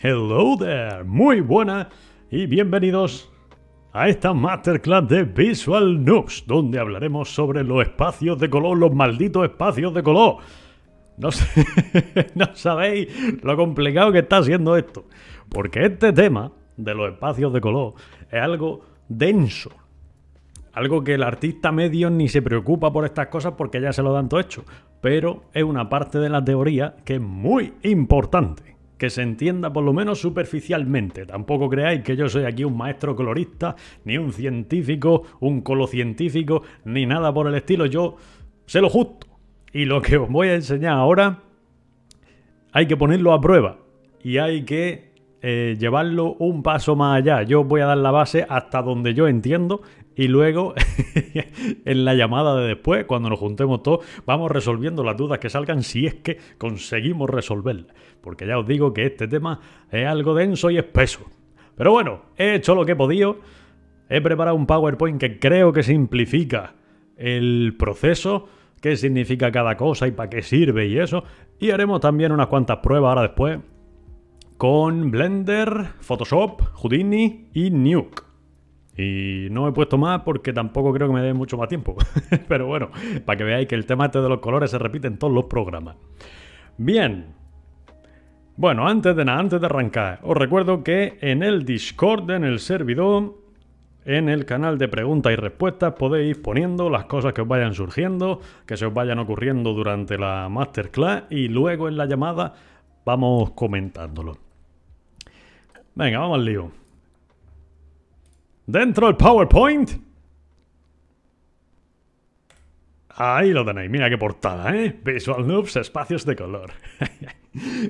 Hello there, muy buenas y bienvenidos a esta Masterclass de Visual Noobs, donde hablaremos sobre los espacios de color, los malditos espacios de color. No sabéis lo complicado que está siendo esto, porque este tema de los espacios de color es algo denso. Algo que el artista medio ni se preocupa por estas cosas porque ya se lo dan todo hecho. Pero es una parte de la teoría que es muy importante. Que se entienda por lo menos superficialmente. Tampoco creáis que yo soy aquí un maestro colorista, ni un científico, un colocientífico, ni nada por el estilo. Yo sé lo justo. Y lo que os voy a enseñar ahora hay que ponerlo a prueba. Y hay que llevarlo un paso más allá. Yo os voy a dar la base hasta donde yo entiendo. Y luego, en la llamada de después, cuando nos juntemos todos, vamos resolviendo las dudas que salgan si es que conseguimos resolverlas. Porque ya os digo que este tema es algo denso y espeso. Pero bueno, he hecho lo que he podido. He preparado un PowerPoint que creo que simplifica el proceso, qué significa cada cosa y para qué sirve y eso. Y haremos también unas cuantas pruebas ahora después con Blender, Photoshop, Houdini y Nuke. Y no he puesto más porque tampoco creo que me dé mucho más tiempo. Pero bueno, para que veáis que el tema este de los colores se repite en todos los programas. Bien. Bueno, antes de nada, antes de arrancar, os recuerdo que en el Discord, en el servidor, en el canal de preguntas y respuestas, podéis ir poniendo las cosas que os vayan surgiendo, que se os vayan ocurriendo durante la Masterclass y luego en la llamada vamos comentándolo. Venga, vamos al lío. Dentro del PowerPoint. Ahí lo tenéis. Mira qué portada, ¿eh? Visual Noobs, espacios de color.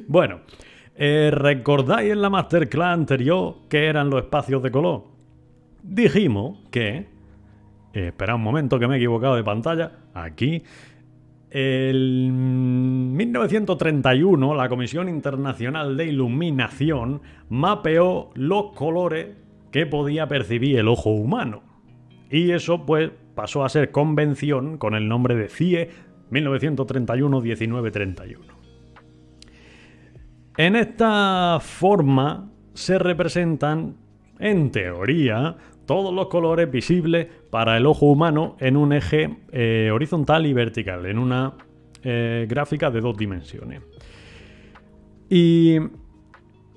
Bueno, ¿recordáis en la Masterclass anterior qué eran los espacios de color? Dijimos que... esperad un momento que me he equivocado de pantalla. Aquí. En 1931, la Comisión Internacional de Iluminación mapeó los colores que podía percibir el ojo humano. Y eso pues pasó a ser convención con el nombre de CIE 1931-1931. En esta forma se representan, en teoría, todos los colores visibles para el ojo humano en un eje horizontal y vertical, en una gráfica de 2 dimensiones. Y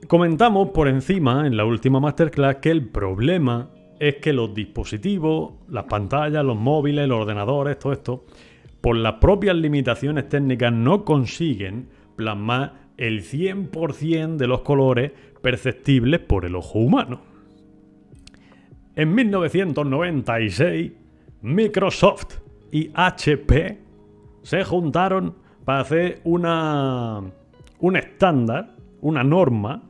comentamos por encima, en la última Masterclass, que el problema es que los dispositivos, las pantallas, los móviles, los ordenadores, todo esto, por las propias limitaciones técnicas no consiguen plasmar el 100% de los colores perceptibles por el ojo humano. En 1996, Microsoft y HP se juntaron para hacer un estándar, una norma,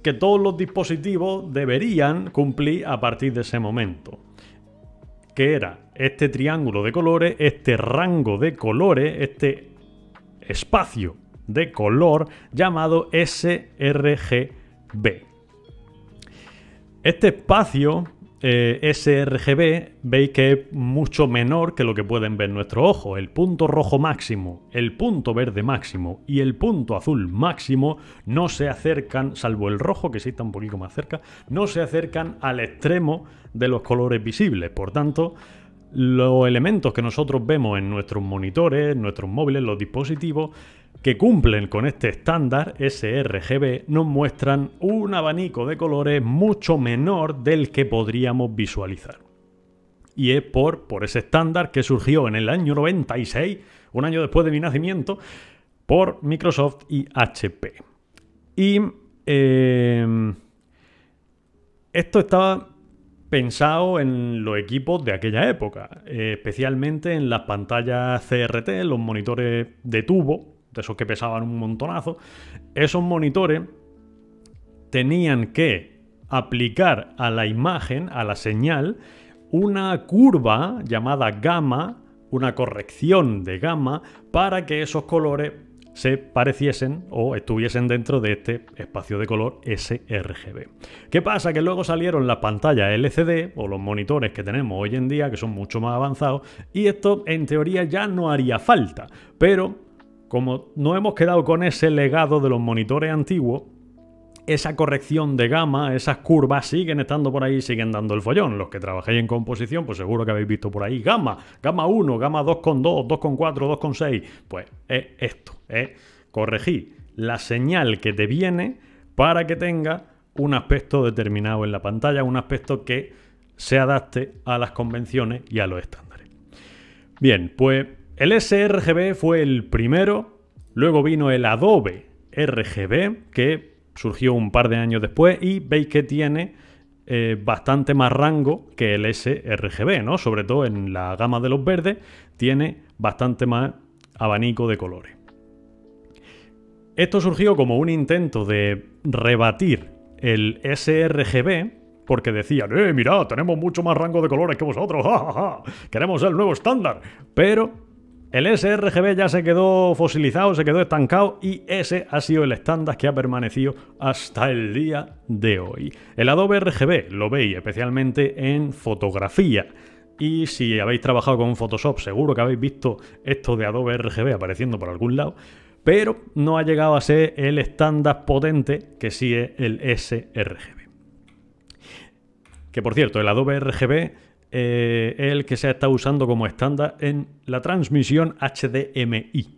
que todos los dispositivos deberían cumplir a partir de ese momento. Que era este triángulo de colores, este rango de colores, este espacio de color llamado sRGB. Este espacio sRGB veis que es mucho menor que lo que pueden ver nuestros ojos. El punto rojo máximo, el punto verde máximo y el punto azul máximo no se acercan, salvo el rojo que sí está un poquito más cerca, no se acercan al extremo de los colores visibles. Por tanto, los elementos que nosotros vemos en nuestros monitores, en nuestros móviles, los dispositivos que cumplen con este estándar sRGB nos muestran un abanico de colores mucho menor del que podríamos visualizar. Y es por ese estándar que surgió en el año 96, un año después de mi nacimiento, por Microsoft y HP. Y esto estaba pensado en los equipos de aquella época, especialmente en las pantallas CRT, los monitores de tubo, de esos que pesaban un montonazo. Esos monitores tenían que aplicar a la imagen, a la señal, una curva llamada gamma, una corrección de gamma, para que esos colores se pareciesen o estuviesen dentro de este espacio de color sRGB. ¿Qué pasa? Que luego salieron las pantallas LCD o los monitores que tenemos hoy en día, que son mucho más avanzados, y esto en teoría ya no haría falta, pero como no hemos quedado con ese legado de los monitores antiguos, esa corrección de gama, esas curvas siguen estando por ahí, siguen dando el follón. Los que trabajéis en composición, pues seguro que habéis visto por ahí gama 1, gama 2,2, 2,4, 2,6. Pues es esto, corregir la señal que te viene para que tenga un aspecto determinado en la pantalla, un aspecto que se adapte a las convenciones y a los estándares. Bien, pues el sRGB fue el primero, luego vino el Adobe RGB, que surgió un par de años después y veis que tiene bastante más rango que el sRGB, ¿no? Sobre todo en la gama de los verdes tiene bastante más abanico de colores. Esto surgió como un intento de rebatir el sRGB porque decían, mirad, tenemos mucho más rango de colores que vosotros, ¡ja, ja, ja! Queremos el nuevo estándar. Pero el sRGB ya se quedó fosilizado, se quedó estancado y ese ha sido el estándar que ha permanecido hasta el día de hoy. El Adobe RGB lo veis especialmente en fotografía y si habéis trabajado con Photoshop seguro que habéis visto esto de Adobe RGB apareciendo por algún lado, pero no ha llegado a ser el estándar potente que sí es el sRGB. Que por cierto, el Adobe RGB es el que se está usando como estándar en la transmisión HDMI.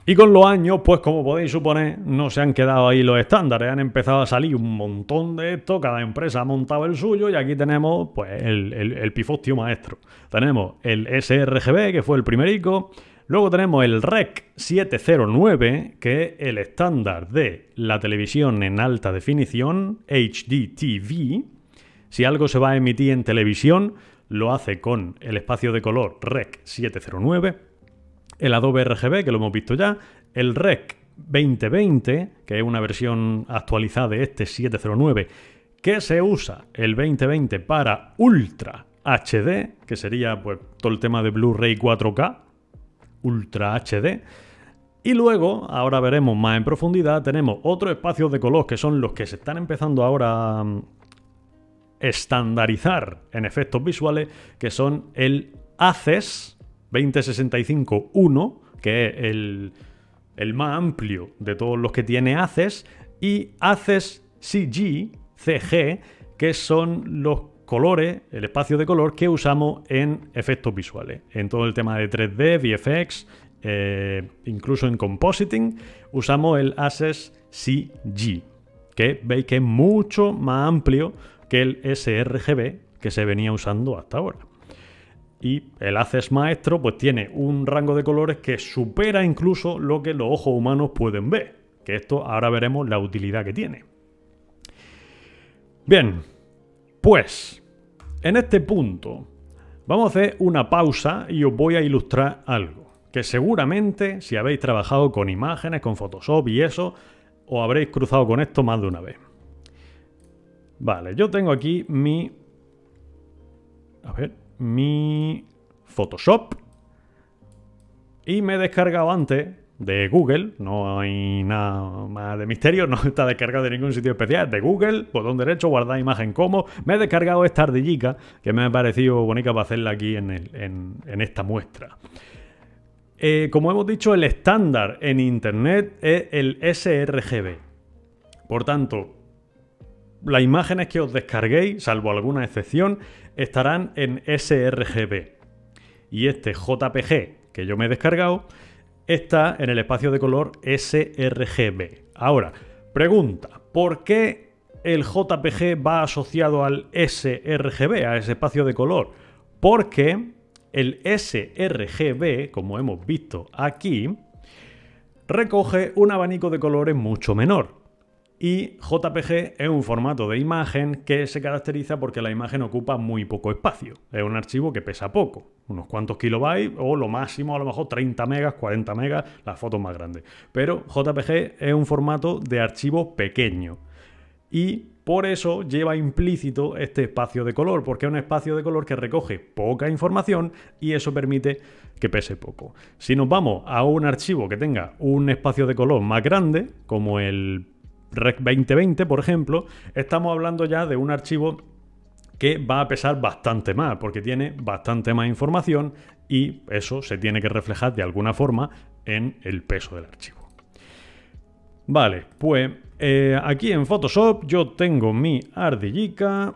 Y con los años, pues como podéis suponer, no se han quedado ahí los estándares, han empezado a salir un montón de esto, cada empresa ha montado el suyo y aquí tenemos pues el pifostio maestro. Tenemos el sRGB, que fue el primerico, luego tenemos el Rec 709, que es el estándar de la televisión en alta definición, HDTV. Si algo se va a emitir en televisión, lo hace con el espacio de color Rec 709, el Adobe RGB, que lo hemos visto ya, el Rec 2020, que es una versión actualizada de este 709, que se usa el 2020 para Ultra HD, que sería pues todo el tema de Blu-ray 4K, Ultra HD. Y luego, ahora veremos más en profundidad, tenemos otros espacios de color que son los que se están empezando ahora a estandarizar en efectos visuales, que son el ACES 2065-1, que es el más amplio de todos los que tiene ACES, y ACES CG, que son los colores, el espacio de color que usamos en efectos visuales. En todo el tema de 3D, VFX, incluso en compositing, usamos el ACES CG, que veis que es mucho más amplio que el sRGB que se venía usando hasta ahora. Y el ACES maestro pues tiene un rango de colores que supera incluso lo que los ojos humanos pueden ver, que esto ahora veremos la utilidad que tiene. Bien, pues en este punto vamos a hacer una pausa y os voy a ilustrar algo que seguramente si habéis trabajado con imágenes, con Photoshop y eso, os habréis cruzado con esto más de una vez. Vale, yo tengo aquí mi Photoshop y me he descargado antes de Google, no hay nada más de misterio, no está descargado de ningún sitio especial, de Google, botón derecho, guardar imagen como, me he descargado esta ardillica que me ha parecido bonita para hacerla aquí en esta muestra. Como hemos dicho, el estándar en internet es el sRGB, por tanto las imágenes que os descarguéis, salvo alguna excepción, estarán en sRGB. Y este JPG que yo me he descargado está en el espacio de color sRGB. Ahora, pregunta, ¿por qué el JPG va asociado al sRGB, a ese espacio de color? Porque el sRGB, como hemos visto aquí, recoge un abanico de colores mucho menor. Y JPG es un formato de imagen que se caracteriza porque la imagen ocupa muy poco espacio. Es un archivo que pesa poco, unos cuantos kilobytes o lo máximo a lo mejor 30 megas, 40 megas, las fotos más grandes. Pero JPG es un formato de archivo pequeño y por eso lleva implícito este espacio de color, porque es un espacio de color que recoge poca información y eso permite que pese poco. Si nos vamos a un archivo que tenga un espacio de color más grande, como el Rec 2020, por ejemplo, estamos hablando ya de un archivo que va a pesar bastante más, porque tiene bastante más información y eso se tiene que reflejar de alguna forma en el peso del archivo. Vale, pues aquí en Photoshop yo tengo mi ardillica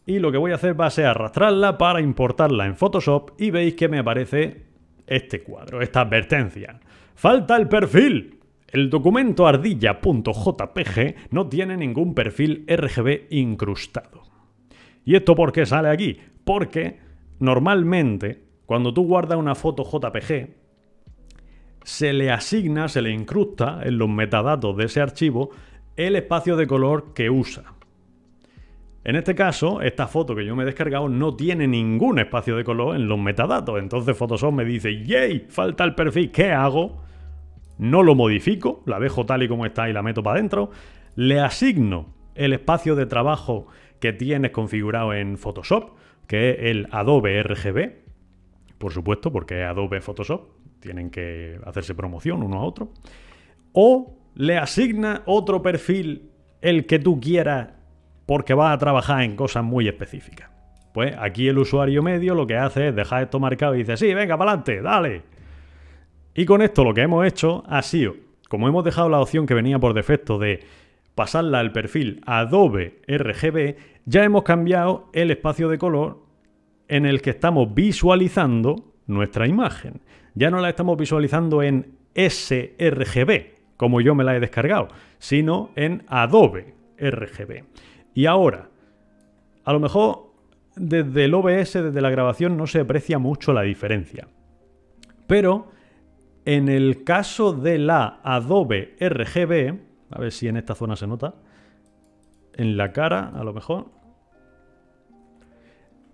y lo que voy a hacer va a ser arrastrarla para importarla en Photoshop y veis que me aparece este cuadro, esta advertencia. ¡Falta el perfil! El documento ardilla.jpg no tiene ningún perfil RGB incrustado. ¿Y esto por qué sale aquí? Porque normalmente cuando tú guardas una foto JPG se le asigna, se le incrusta en los metadatos de ese archivo el espacio de color que usa. En este caso, esta foto que yo me he descargado no tiene ningún espacio de color en los metadatos. Entonces Photoshop me dice, ¡yay! Falta el perfil. ¿Qué hago? No lo modifico, la dejo tal y como está y la meto para adentro. Le asigno el espacio de trabajo que tienes configurado en Photoshop, que es el Adobe RGB. Por supuesto, porque es Adobe Photoshop. Tienen que hacerse promoción uno a otro. O le asigna otro perfil, el que tú quieras, porque vas a trabajar en cosas muy específicas. Pues aquí el usuario medio lo que hace es dejar esto marcado y dice, sí, venga, para adelante, dale. Y con esto lo que hemos hecho ha sido, como hemos dejado la opción que venía por defecto de pasarla al perfil Adobe RGB, ya hemos cambiado el espacio de color en el que estamos visualizando nuestra imagen. Ya no la estamos visualizando en sRGB, como yo me la he descargado, sino en Adobe RGB. Y ahora, a lo mejor desde el OBS, desde la grabación, no se aprecia mucho la diferencia. Pero en el caso de la Adobe RGB, a ver si en esta zona se nota, en la cara, a lo mejor.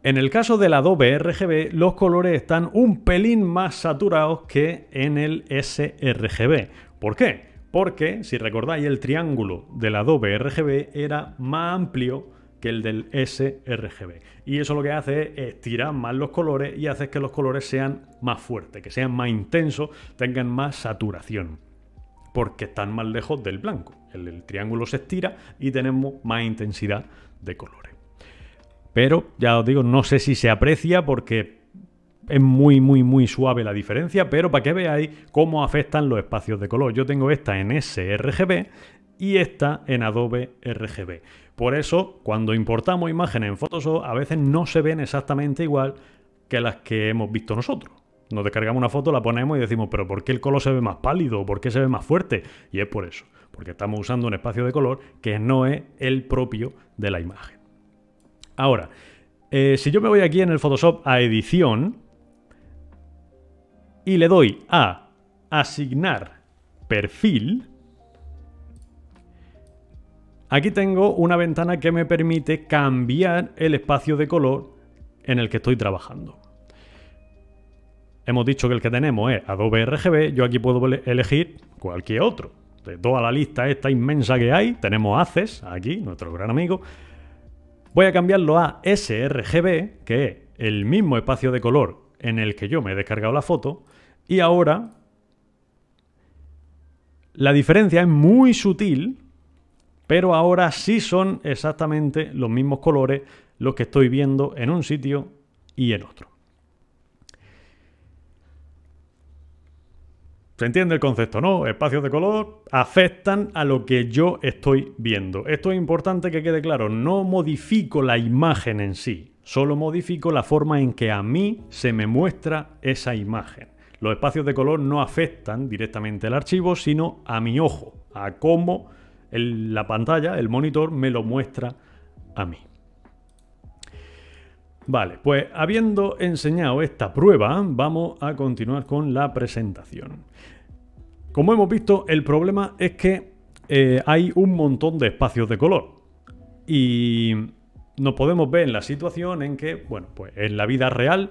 En el caso del Adobe RGB, los colores están un pelín más saturados que en el sRGB. ¿Por qué? Porque, si recordáis, el triángulo del Adobe RGB era más amplio que el del sRGB. Y eso lo que hace es estirar más los colores y hace que los colores sean más fuertes, que sean más intensos, tengan más saturación. Porque están más lejos del blanco. El triángulo se estira y tenemos más intensidad de colores. Pero, ya os digo, no sé si se aprecia porque es muy suave la diferencia, pero para que veáis cómo afectan los espacios de color. Yo tengo esta en sRGB y esta en Adobe RGB. Por eso, cuando importamos imágenes en Photoshop, a veces no se ven exactamente igual que las que hemos visto nosotros. Nos descargamos una foto, la ponemos y decimos, pero ¿por qué el color se ve más pálido? ¿Por qué se ve más fuerte? Y es por eso, porque estamos usando un espacio de color que no es el propio de la imagen. Ahora, si yo me voy aquí en el Photoshop a edición y le doy a asignar perfil, aquí tengo una ventana que me permite cambiar el espacio de color en el que estoy trabajando. Hemos dicho que el que tenemos es Adobe RGB, yo aquí puedo elegir cualquier otro. De toda la lista esta inmensa que hay, tenemos Access, aquí, nuestro gran amigo. Voy a cambiarlo a sRGB, que es el mismo espacio de color en el que yo me he descargado la foto, y ahora la diferencia es muy sutil, pero ahora sí son exactamente los mismos colores los que estoy viendo en un sitio y en otro. ¿Se entiende el concepto, no? Espacios de color afectan a lo que yo estoy viendo. Esto es importante que quede claro. No modifico la imagen en sí, solo modifico la forma en que a mí se me muestra esa imagen. Los espacios de color no afectan directamente al archivo, sino a mi ojo, a cómo la pantalla, el monitor, me lo muestra a mí. Vale, pues habiendo enseñado esta prueba, vamos a continuar con la presentación. Como hemos visto, el problema es que hay un montón de espacios de color. Y nos podemos ver en la situación en que, bueno, pues en la vida real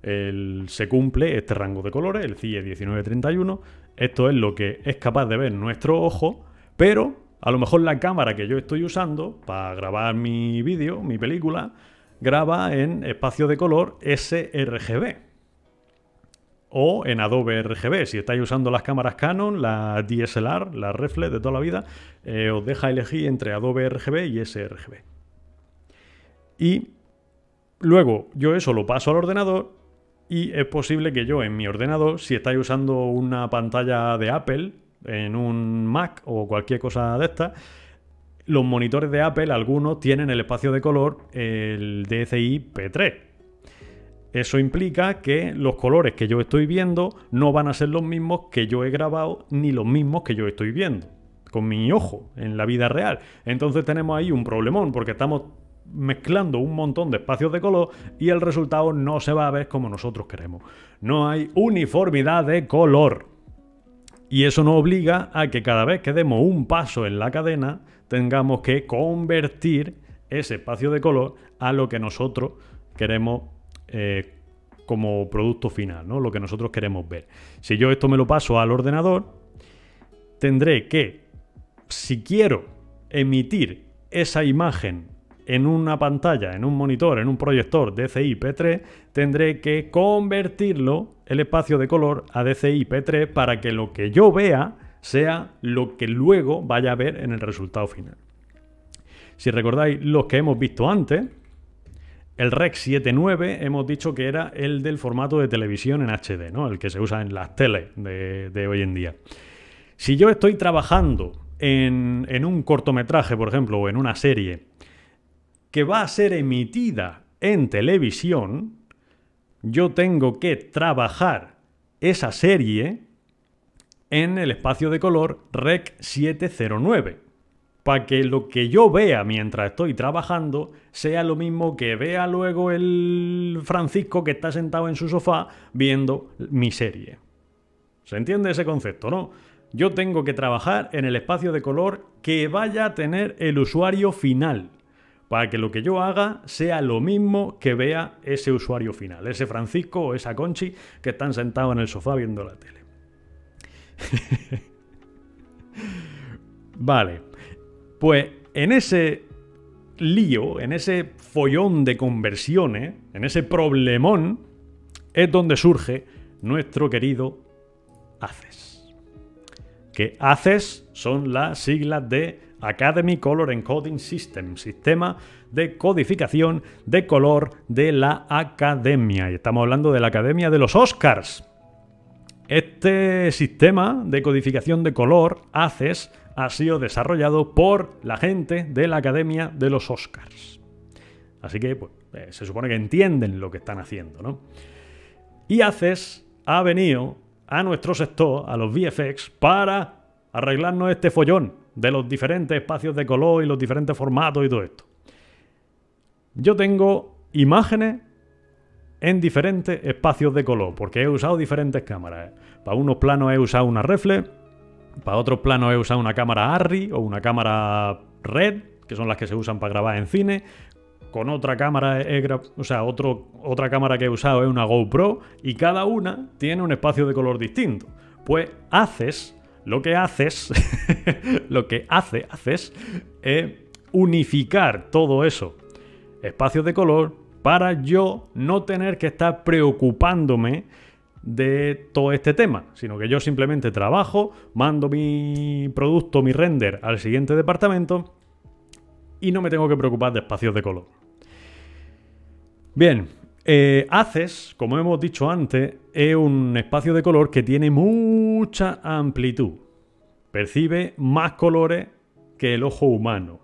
se cumple este rango de colores, el CIE 1931. Esto es lo que es capaz de ver nuestro ojo, pero a lo mejor la cámara que yo estoy usando para grabar mi vídeo, mi película, graba en espacio de color sRGB o en Adobe RGB. Si estáis usando las cámaras Canon, la DSLR, la reflex de toda la vida, os deja elegir entre Adobe RGB y sRGB. Y luego yo eso lo paso al ordenador y es posible que yo en mi ordenador, si estáis usando una pantalla de Apple, en un Mac o cualquier cosa de estas, los monitores de Apple, algunos tienen el espacio de color, el DCI P3. Eso implica que los colores que yo estoy viendo no van a ser los mismos que yo he grabado ni los mismos que yo estoy viendo con mi ojo en la vida real. Entonces tenemos ahí un problemón porque estamos mezclando un montón de espacios de color y el resultado no se va a ver como nosotros queremos. No hay uniformidad de color. Y eso nos obliga a que cada vez que demos un paso en la cadena tengamos que convertir ese espacio de color a lo que nosotros queremos como producto final, ¿no? Lo que nosotros queremos ver. Si yo esto me lo paso al ordenador, tendré que, si quiero emitir esa imagen en una pantalla, en un monitor, en un proyector DCI P3, tendré que convertirlo, el espacio de color, a DCI P3 para que lo que yo vea sea lo que luego vaya a ver en el resultado final. Si recordáis los que hemos visto antes, el Rec 7.9 hemos dicho que era el del formato de televisión en HD, ¿no? El que se usa en las teles de hoy en día. Si yo estoy trabajando en un cortometraje, por ejemplo, o en una serie que va a ser emitida en televisión, yo tengo que trabajar esa serie en el espacio de color Rec 709 para que lo que yo vea mientras estoy trabajando sea lo mismo que vea luego el Francisco que está sentado en su sofá viendo mi serie. ¿Se entiende ese concepto, no? Yo tengo que trabajar en el espacio de color que vaya a tener el usuario final, para que lo que yo haga sea lo mismo que vea ese usuario final, ese Francisco o esa Conchi que están sentados en el sofá viendo la tele. Vale, pues en ese lío, en ese follón de conversiones, en ese problemón, es donde surge nuestro querido ACES. Que ACES son las siglas de Academy Color Encoding System, sistema de codificación de color de la Academia. Y estamos hablando de la Academia de los Oscars. Este sistema de codificación de color, ACES, ha sido desarrollado por la gente de la Academia de los Oscars. Así que pues, se supone que entienden lo que están haciendo, ¿no? Y ACES ha venido a nuestro sector, a los VFX, para arreglarnos este follón de los diferentes espacios de color y los diferentes formatos y todo esto. Yo tengo imágenes en diferentes espacios de color, porque he usado diferentes cámaras. Para unos planos he usado una reflex, para otros planos he usado una cámara ARRI o una cámara RED, que son las que se usan para grabar en cine. Con otra cámara otra cámara que he usado es una GoPro, y cada una tiene un espacio de color distinto. Pues lo que haces es unificar todo eso, espacios de color, para yo no tener que estar preocupándome de todo este tema, sino que yo simplemente trabajo, mando mi producto, mi render al siguiente departamento y no me tengo que preocupar de espacios de color. Bien, ACES, como hemos dicho antes, es un espacio de color que tiene mucha amplitud. Percibe más colores que el ojo humano.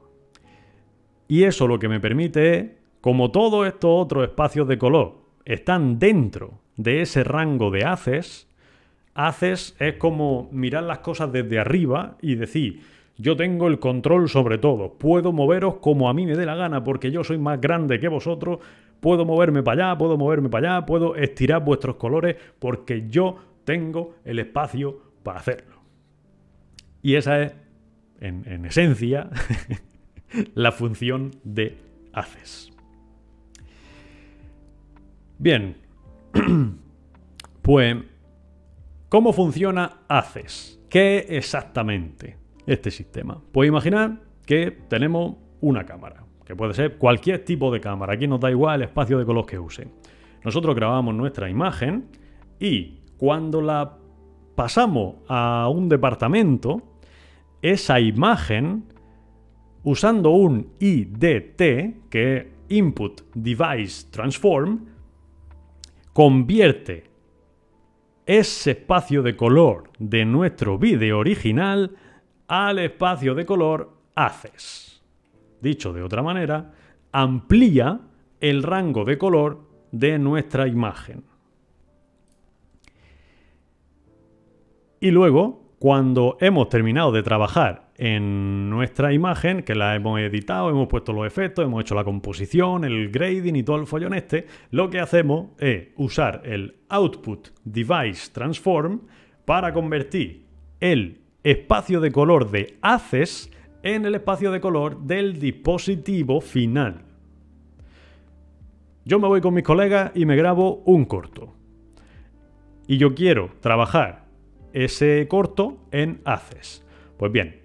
Y eso lo que me permite es, como todos estos otros espacios de color están dentro de ese rango de ACES, ACES es como mirar las cosas desde arriba y decir: yo tengo el control sobre todo, puedo moveros como a mí me dé la gana porque yo soy más grande que vosotros, puedo moverme para allá, puedo moverme para allá, puedo estirar vuestros colores porque yo tengo el espacio para hacerlo. Y esa es, en esencia, la función de ACES. Bien, pues, ¿cómo funciona ACES? ¿Qué es exactamente este sistema? Pues imaginad que tenemos una cámara, que puede ser cualquier tipo de cámara, aquí nos da igual el espacio de color que use. Nosotros grabamos nuestra imagen y cuando la pasamos a un departamento, esa imagen, usando un IDT, que es Input Device Transform convierte ese espacio de color de nuestro vídeo original al espacio de color Access. Dicho de otra manera, amplía el rango de color de nuestra imagen. Y luego, cuando hemos terminado de trabajar en nuestra imagen, que la hemos editado, hemos puesto los efectos, hemos hecho la composición, el grading y todo el follón este, lo que hacemos es usar el Output Device Transform para convertir el espacio de color de Access en el espacio de color del dispositivo final. Yo me voy con mis colegas y me grabo un corto. Y yo quiero trabajar ese corto en Access. Pues bien,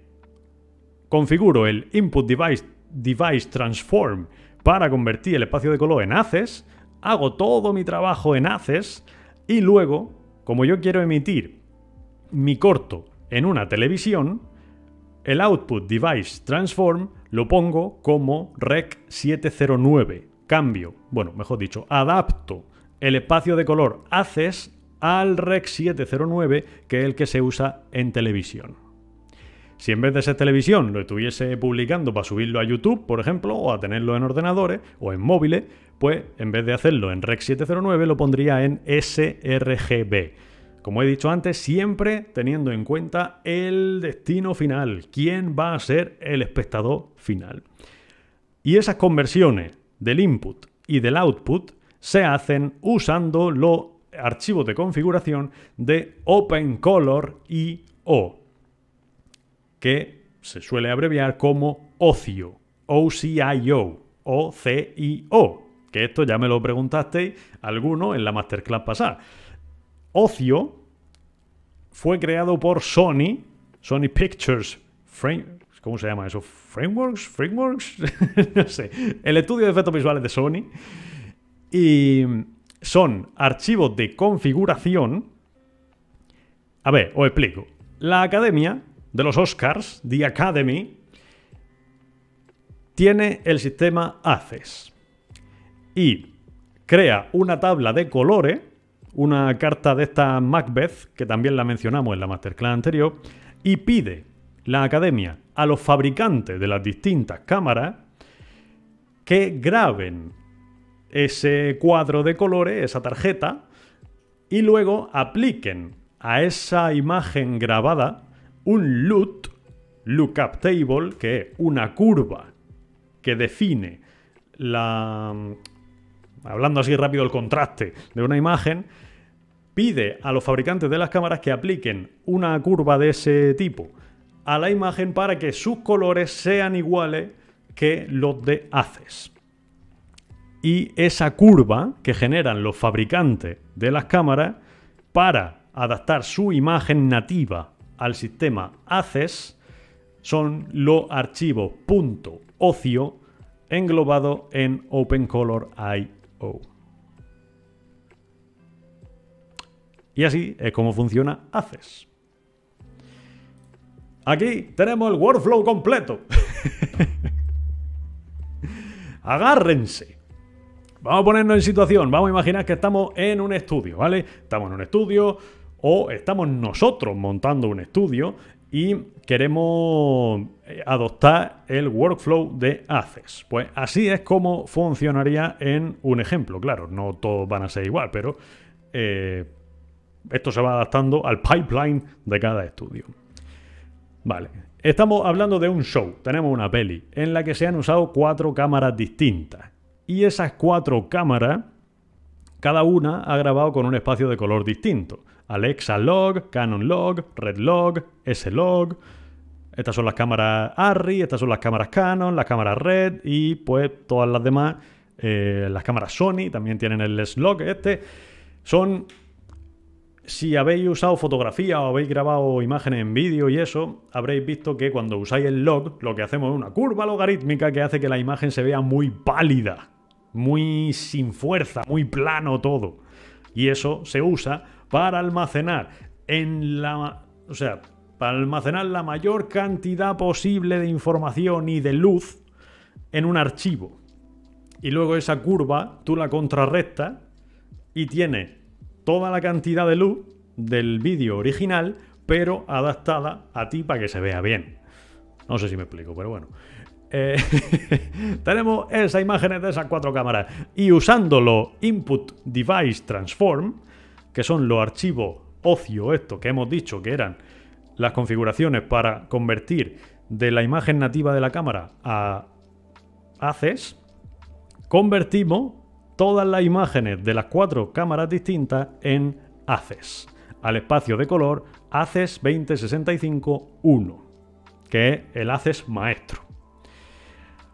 configuro el Input Device Transform para convertir el espacio de color en Access, hago todo mi trabajo en Access y luego, como yo quiero emitir mi corto en una televisión, el Output Device Transform lo pongo como Rec 709. Cambio, bueno, mejor dicho, adapto el espacio de color Access al Rec 709, que es el que se usa en televisión. Si en vez de ser televisión lo estuviese publicando para subirlo a YouTube, por ejemplo, o a tenerlo en ordenadores o en móviles, pues en vez de hacerlo en Rec 709 lo pondría en sRGB. Como he dicho antes, siempre teniendo en cuenta el destino final, quién va a ser el espectador final. Y esas conversiones del input y del output se hacen usando los archivos de configuración de OpenColor.io, que se suele abreviar como OCIO, OCIO, O-C-I-O, que esto ya me lo preguntasteis alguno en la masterclass pasada. OCIO fue creado por Sony Pictures ¿cómo se llama eso? ¿Frameworks? No sé. El estudio de efectos visuales de Sony. Y son archivos de configuración. A ver, os explico. La Academia de los Oscars, The Academy, tiene el sistema Access. Y crea una tabla de colores, una carta de esta Macbeth, que también la mencionamos en la masterclass anterior, y pide la Academia a los fabricantes de las distintas cámaras que graben ese cuadro de colores, esa tarjeta, y luego apliquen a esa imagen grabada un lookup table, que es una curva que define hablando así rápido, el contraste de una imagen. Pide a los fabricantes de las cámaras que apliquen una curva de ese tipo a la imagen para que sus colores sean iguales que los de Access. Y esa curva que generan los fabricantes de las cámaras para adaptar su imagen nativa al sistema Access son los archivos .ocio englobados en OpenColor.io. Y así es como funciona Access. Aquí tenemos el workflow completo. Agárrense. Vamos a ponernos en situación. Vamos a imaginar que estamos en un estudio, ¿vale? Estamos en un estudio o estamos nosotros montando un estudio y queremos adoptar el workflow de Access. Pues así es como funcionaría en un ejemplo. Claro, no todos van a ser igual, pero esto se va adaptando al pipeline de cada estudio. Vale, estamos hablando de un show. Tenemos una peli en la que se han usado 4 cámaras distintas. Y esas 4 cámaras, cada una ha grabado con un espacio de color distinto. Alexa Log, Canon Log, Red Log, S-Log. Estas son las cámaras ARRI, estas son las cámaras Canon, las cámaras Red y pues todas las demás. Las cámaras Sony también tienen el S-Log este. Son... Si habéis usado fotografía o habéis grabado imágenes en vídeo y eso, habréis visto que cuando usáis el log, lo que hacemos es una curva logarítmica que hace que la imagen se vea muy pálida, muy sin fuerza, muy plano todo. Y eso se usa para almacenar para almacenar la mayor cantidad posible de información y de luz en un archivo. y luego esa curva tú la contrarrestas y tienes toda la cantidad de luz del vídeo original, pero adaptada a ti para que se vea bien. No sé si me explico, pero bueno. Tenemos esas imágenes de esas 4 cámaras y usando los Input Device Transform, que son los archivos ocio estos que hemos dicho que eran las configuraciones para convertir de la imagen nativa de la cámara a ACES, convertimos todas las imágenes de las 4 cámaras distintas en ACES, al espacio de color ACES 2065-1, que es el ACES maestro.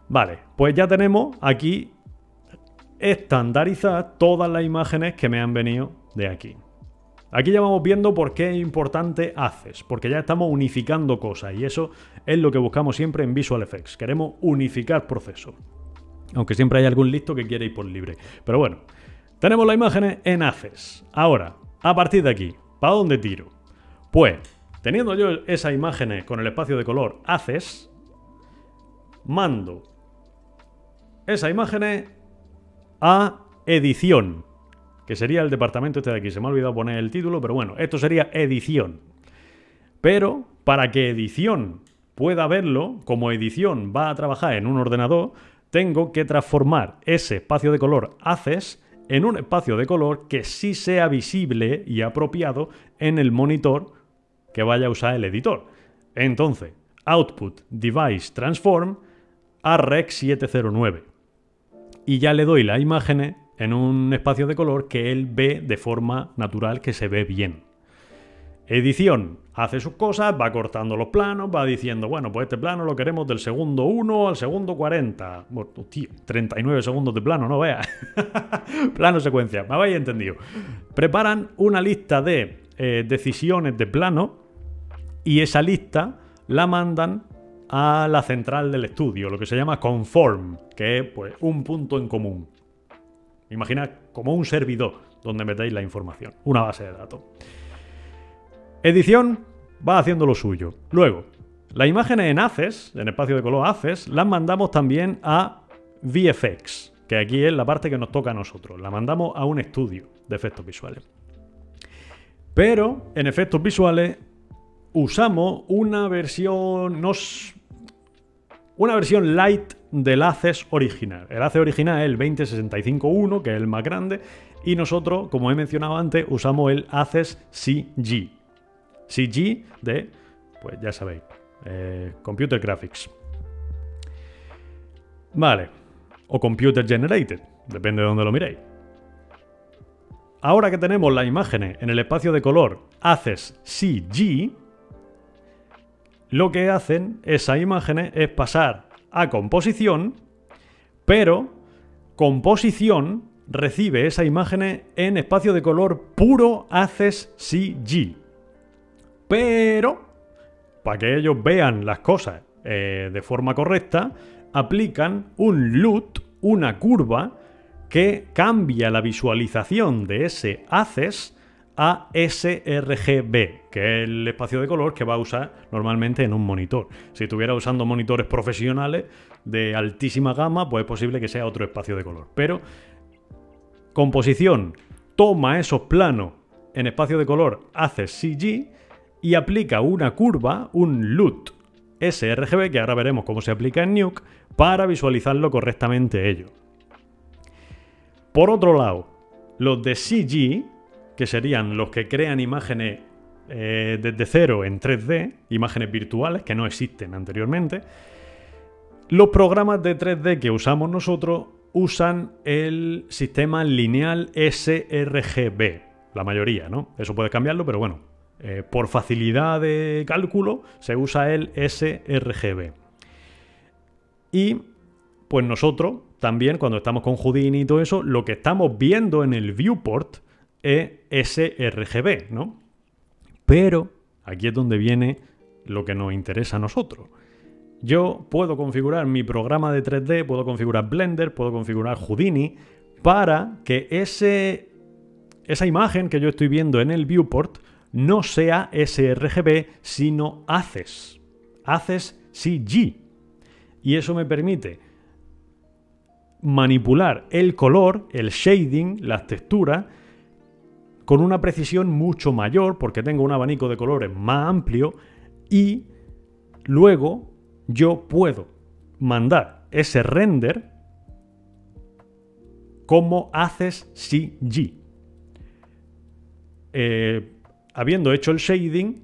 Vale, pues ya tenemos aquí estandarizadas todas las imágenes que me han venido de aquí. Aquí ya vamos viendo por qué es importante ACES, porque ya estamos unificando cosas y eso es lo que buscamos siempre en Visual Effects. Queremos unificar procesos, aunque siempre hay algún listo que quiere ir por libre. Pero bueno, tenemos las imágenes en ACES. Ahora, a partir de aquí, ¿para dónde tiro? Pues, teniendo yo esas imágenes con el espacio de color ACES, mando esas imágenes a edición, que sería el departamento este de aquí. Se me ha olvidado poner el título, pero bueno, esto sería edición. Pero para que edición pueda verlo, como edición va a trabajar en un ordenador, tengo que transformar ese espacio de color ACES en un espacio de color que sí sea visible y apropiado en el monitor que vaya a usar el editor. Entonces, Output Device Transform a Rec 709. Y ya le doy las imágenes en un espacio de color que él ve de forma natural, que se ve bien. Edición hace sus cosas, va cortando los planos, va diciendo, bueno, pues este plano lo queremos del segundo 1 al segundo 40. Bueno, tío, 39 segundos de plano, no veas. Plano secuencia, me habéis entendido. Preparan una lista de decisiones de plano y esa lista la mandan a la central del estudio, lo que se llama conform, que es pues un punto en común. Imaginad como un servidor donde metéis la información, una base de datos. Edición va haciendo lo suyo. Luego, las imágenes en ACES, en espacio de color ACES, las mandamos también a VFX, que aquí es la parte que nos toca a nosotros. La mandamos a un estudio de efectos visuales. Pero en efectos visuales usamos una versión light del ACES original. El ACES original es el 2065-1, que es el más grande, y nosotros, como he mencionado antes, usamos el ACES CG. CG de, pues ya sabéis, Computer Graphics. Vale, o Computer Generated, depende de dónde lo miréis. Ahora que tenemos las imágenes en el espacio de color ACES CG, lo que hacen esas imágenes es pasar a composición, pero composición recibe esas imágenes en espacio de color puro ACES CG. Pero, para que ellos vean las cosas de forma correcta, aplican un LUT, una curva, que cambia la visualización de ese ACES a sRGB, que es el espacio de color que va a usar normalmente en un monitor. Si estuviera usando monitores profesionales de altísima gama, pues es posible que sea otro espacio de color. Pero composición toma esos planos en espacio de color ACES CG y aplica una curva, un LUT sRGB, que ahora veremos cómo se aplica en Nuke, para visualizarlo correctamente ello. Por otro lado, los de CG, que serían los que crean imágenes desde cero en 3D, imágenes virtuales que no existen anteriormente, los programas de 3D que usamos nosotros usan el sistema lineal sRGB, la mayoría, ¿no? Eso puedes cambiarlo, pero bueno, por facilidad de cálculo se usa el sRGB. Y pues nosotros también, cuando estamos con Houdini y todo eso, lo que estamos viendo en el viewport es sRGB, ¿no? Pero aquí es donde viene lo que nos interesa a nosotros. Yo puedo configurar mi programa de 3D, puedo configurar Blender, puedo configurar Houdini para que esa imagen que yo estoy viendo en el viewport no sea sRGB, sino ACES CG. Y eso me permite manipular el color, el shading, las texturas, con una precisión mucho mayor, porque tengo un abanico de colores más amplio, y luego yo puedo mandar ese render como Access CG. Habiendo hecho el shading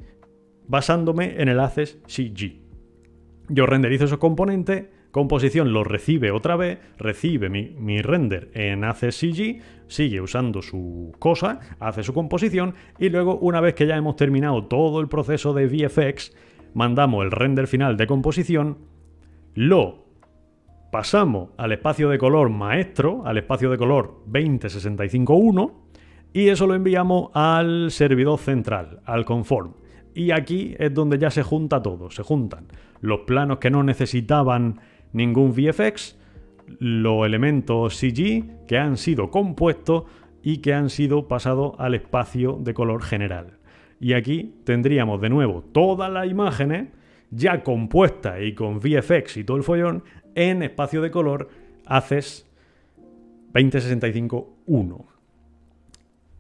basándome en el Access CG. Yo renderizo esos componentes, composición los recibe otra vez, recibe mi render en Access CG, sigue usando su cosa, hace su composición y luego una vez que ya hemos terminado todo el proceso de VFX, mandamos el render final de composición, lo pasamos al espacio de color maestro, al espacio de color 20651 y eso lo enviamos al servidor central, al Conform. Y aquí es donde ya se junta todo, se juntan los planos que no necesitaban ningún VFX, los elementos CG que han sido compuestos y que han sido pasados al espacio de color general. Y aquí tendríamos de nuevo todas las imágenes ya compuestas y con VFX y todo el follón en espacio de color Access 20651.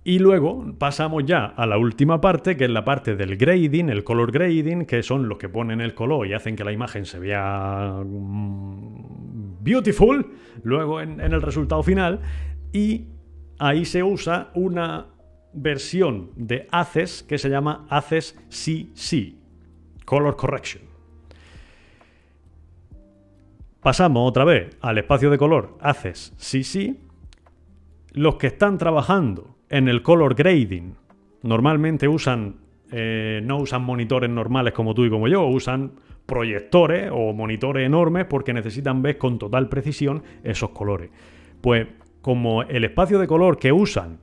Y luego pasamos ya a la última parte, que es la parte del grading, el color grading, que son los que ponen el color y hacen que la imagen se vea beautiful luego en el resultado final. Y ahí se usa una versión de Access que se llama Access CC, Color Correction. Pasamos otra vez al espacio de color Access CC. Los que están trabajando en el color grading normalmente no usan monitores normales como tú y como yo, usan proyectores o monitores enormes porque necesitan ver con total precisión esos colores. Pues como el espacio de color que usan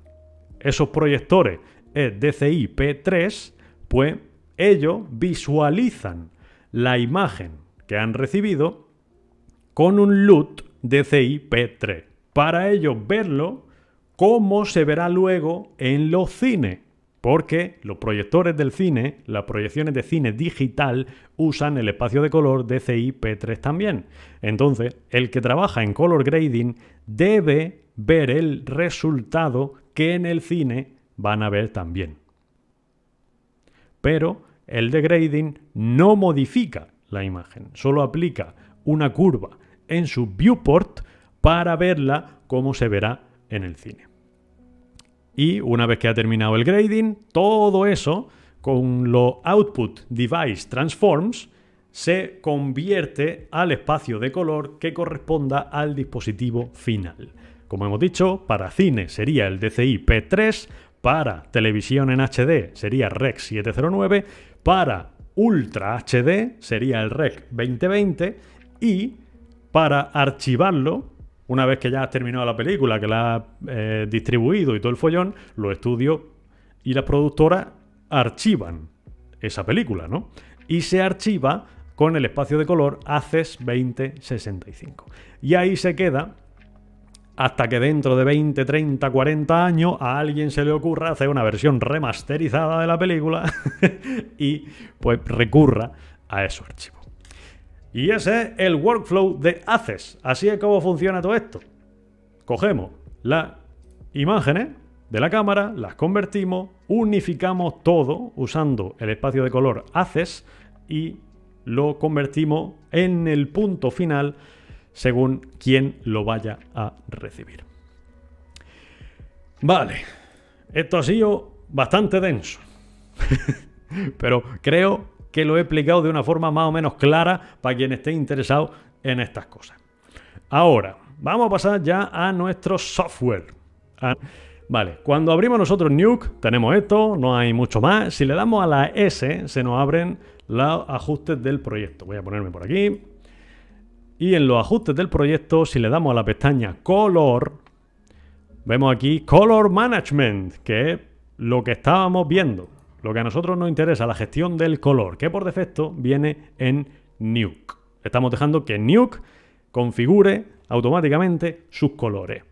esos proyectores es DCI P3, pues ellos visualizan la imagen que han recibido con un LUT DCI P3 para ellos verlo cómo se verá luego en los cines, porque los proyectores del cine, las proyecciones de cine digital, usan el espacio de color DCI P3 también. Entonces, el que trabaja en color grading debe ver el resultado que en el cine van a ver también. Pero el de grading no modifica la imagen, solo aplica una curva en su viewport para verla como se verá en el cine. Y una vez que ha terminado el grading, todo eso con los Output Device Transforms se convierte al espacio de color que corresponda al dispositivo final. Como hemos dicho, para cine sería el DCI P3, para televisión en HD sería Rec 709, para Ultra HD sería el Rec 2020 y para archivarlo, una vez que ya has terminado la película, que la has distribuido y todo el follón, los estudios y las productoras archivan esa película, ¿no? Y se archiva con el espacio de color Access 2065. Y ahí se queda hasta que dentro de 20, 30, 40 años a alguien se le ocurra hacer una versión remasterizada de la película y pues recurra a esos archivos. Y ese es el workflow de Access. Así es como funciona todo esto. Cogemos las imágenes de la cámara, las convertimos, unificamos todo usando el espacio de color Access y lo convertimos en el punto final según quien lo vaya a recibir. Vale, esto ha sido bastante denso, pero creo que lo he explicado de una forma más o menos clara para quien esté interesado en estas cosas. Ahora, vamos a pasar ya a nuestro software. Vale, cuando abrimos nosotros Nuke, tenemos esto, no hay mucho más. Si le damos a la S, se nos abren los ajustes del proyecto. Voy a ponerme por aquí. Y en los ajustes del proyecto, si le damos a la pestaña Color, vemos aquí Color Management, que es lo que estábamos viendo. Lo que a nosotros nos interesa, la gestión del color, que por defecto viene en Nuke. Estamos dejando que Nuke configure automáticamente sus colores.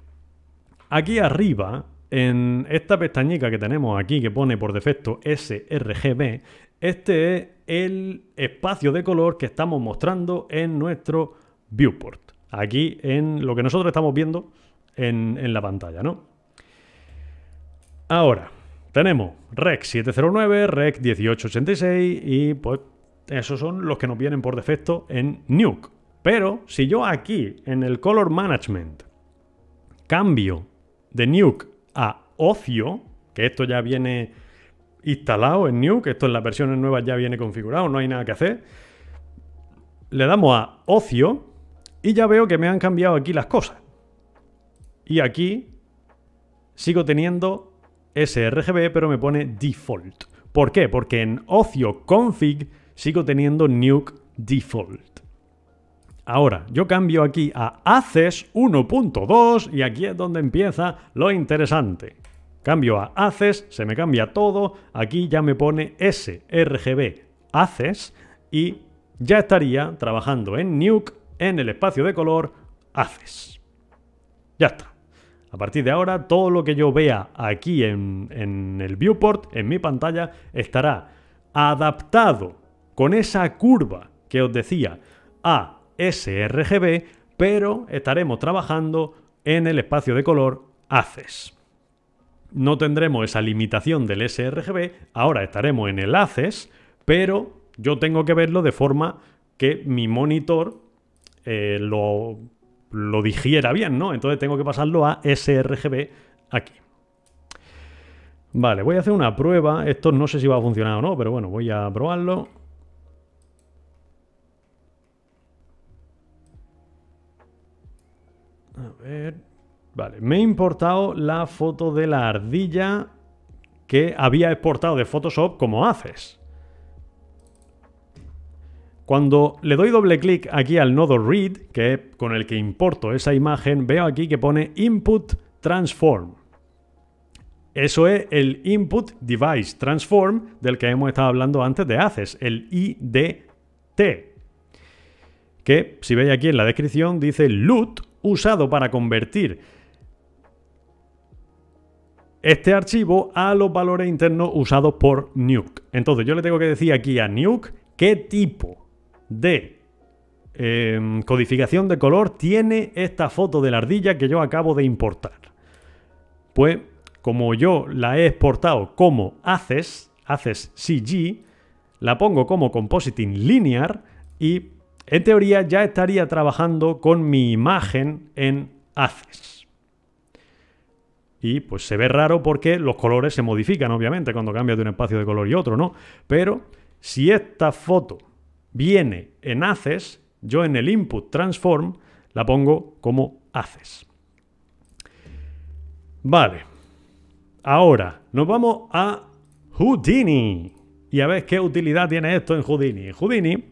Aquí arriba, en esta pestañica que tenemos aquí, que pone por defecto sRGB, este es el espacio de color que estamos mostrando en nuestro viewport. aquí en lo que nosotros estamos viendo en la pantalla, ¿no? Ahora, tenemos Rec 709, Rec 1886 y pues esos son los que nos vienen por defecto en Nuke. Pero si yo aquí en el Color Management cambio de Nuke a Ocio, que esto ya viene instalado en Nuke, esto en las versiones nuevas ya viene configurado, no hay nada que hacer, le damos a Ocio y ya veo que me han cambiado aquí las cosas. Y aquí sigo teniendo sRGB, pero me pone Default. ¿Por qué? Porque en Ocio Config sigo teniendo Nuke Default. Ahora, yo cambio aquí a ACES 1.2 y aquí es donde empieza lo interesante. Cambio a ACES, se me cambia todo, aquí ya me pone sRGB ACES y ya estaría trabajando en Nuke en el espacio de color ACES. Ya está. A partir de ahora, todo lo que yo vea aquí en el viewport, en mi pantalla, estará adaptado con esa curva que os decía a sRGB, pero estaremos trabajando en el espacio de color ACES. No tendremos esa limitación del sRGB, ahora estaremos en el ACES, pero yo tengo que verlo de forma que mi monitor lo digiera bien, ¿no? Entonces tengo que pasarlo a sRGB aquí. Vale, voy a hacer una prueba. Esto no sé si va a funcionar o no, pero bueno, voy a probarlo. A ver. Vale, me he importado la foto de la ardilla que había exportado de Photoshop como ACES. Cuando le doy doble clic aquí al nodo Read, que es con el que importo esa imagen, veo aquí que pone Input Transform. Eso es el Input Device Transform del que hemos estado hablando antes de ACES, el IDT. Que, si veis aquí en la descripción, dice LUT, usado para convertir este archivo a los valores internos usados por Nuke. Entonces yo le tengo que decir aquí a Nuke qué tipo de codificación de color tiene esta foto de la ardilla que yo acabo de importar. Pues como yo la he exportado como ACES CG, la pongo como Compositing Linear y en teoría ya estaría trabajando con mi imagen en ACES. Y pues se ve raro porque los colores se modifican obviamente cuando cambias de un espacio de color y otro, ¿no? Pero si esta foto viene en ACES, yo en el Input Transform la pongo como ACES. Vale. Ahora nos vamos a Houdini. Y a ver qué utilidad tiene esto en Houdini. En Houdini